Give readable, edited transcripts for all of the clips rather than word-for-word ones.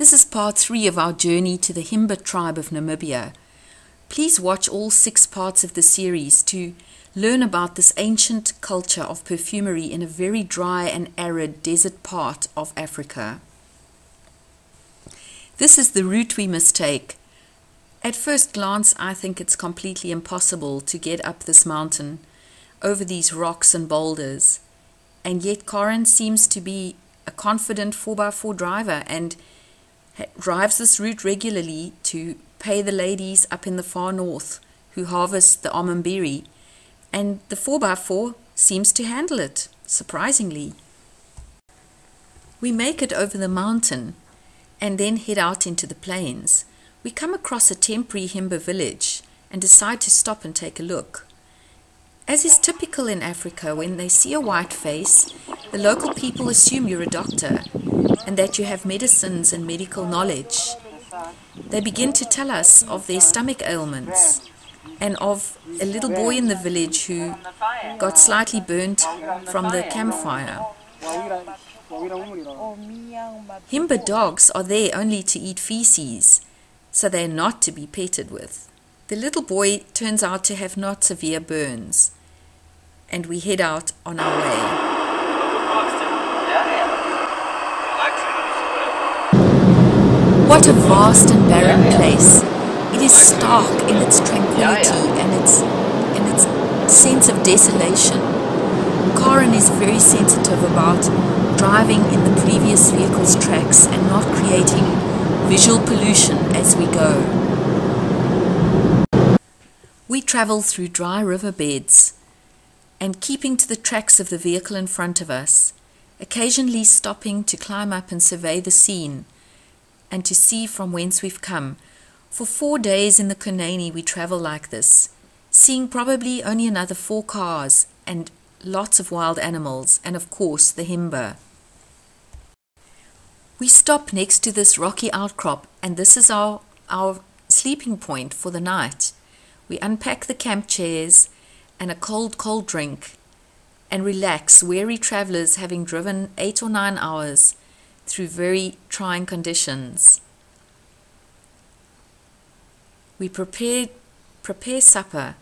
This is part 3 of our journey to the Himba tribe of Namibia. Please watch all 6 parts of the series to learn about this ancient culture of perfumery in a very dry and arid desert part of Africa. This is the route we must take. At first glance, I think it's completely impossible to get up this mountain over these rocks and boulders. And yet Corin seems to be a confident 4x4 driver and drives this route regularly to pay the ladies up in the far north who harvest the almond-berry, and the 4x4 seems to handle it, surprisingly. We make it over the mountain and then head out into the plains. We come across a temporary Himba village and decide to stop and take a look. As is typical in Africa, when they see a white face, the local people assume you're a doctor and that you have medicines and medical knowledge. They begin to tell us of their stomach ailments and of a little boy in the village who got slightly burnt from the campfire. Himba dogs are there only to eat feces, so they are not to be petted with. The little boy turns out to have not severe burns, and we head out on our way. What a vast and barren place. It is stark in its tranquility and its sense of desolation. Corin is very sensitive about driving in the previous vehicle's tracks and not creating visual pollution as we go. We travel through dry riverbeds and keeping to the tracks of the vehicle in front of us, occasionally stopping to climb up and survey the scene and to see from whence we've come. For 4 days in the Kunene we travel like this, seeing probably only another 4 cars and lots of wild animals, and of course the Himba. We stop next to this rocky outcrop, and this is our sleeping point for the night. We unpack the camp chairs and a cold drink and relax, weary travelers having driven 8 or 9 hours through very trying conditions. We prepare supper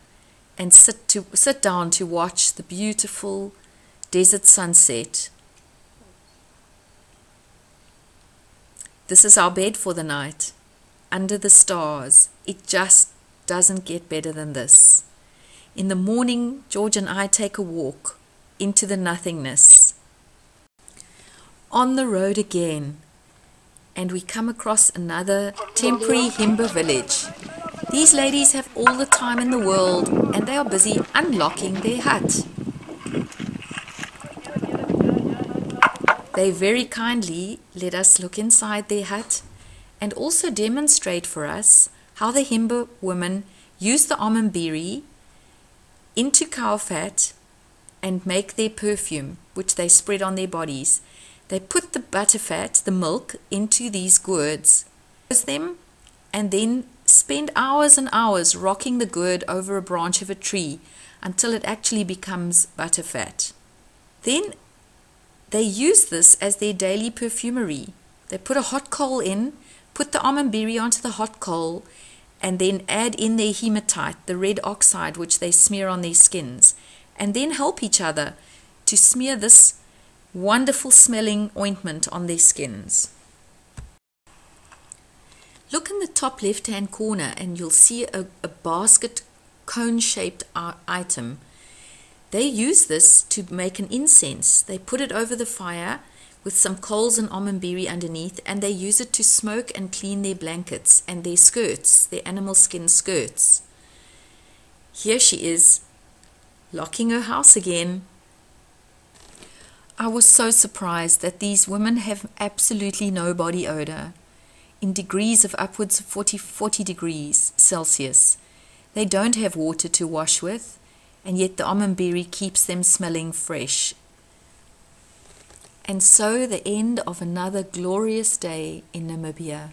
and sit down to watch the beautiful desert sunset. This is our bed for the night, under the stars. It just doesn't get better than this. In the morning, George and I take a walk into the nothingness. On the road again, and we come across another temporary Himba village. These ladies have all the time in the world and they are busy unlocking their hut. They very kindly let us look inside their hut and also demonstrate for us how the Himba women use the almond-berry into cow fat and make their perfume, which they spread on their bodies. They put the butterfat, the milk, into these gourds, and then spend hours and hours rocking the gourd over a branch of a tree until it actually becomes butterfat. Then they use this as their daily perfumery. They put a hot coal in, put the almond-berry onto the hot coal, and then add in their hematite, the red oxide which they smear on their skins, and then help each other to smear this wonderful smelling ointment on their skins. Look in the top left hand corner and you'll see a basket cone shaped item. They use this to make an incense. They put it over the fire with some coals and almond-berry underneath, and they use it to smoke and clean their blankets and their skirts, their animal skin skirts. Here she is, locking her house again. I was so surprised that these women have absolutely no body odor, in degrees of upwards of 40 degrees Celsius. They don't have water to wash with, and yet the almond-berry keeps them smelling fresh. And so the end of another glorious day in Namibia.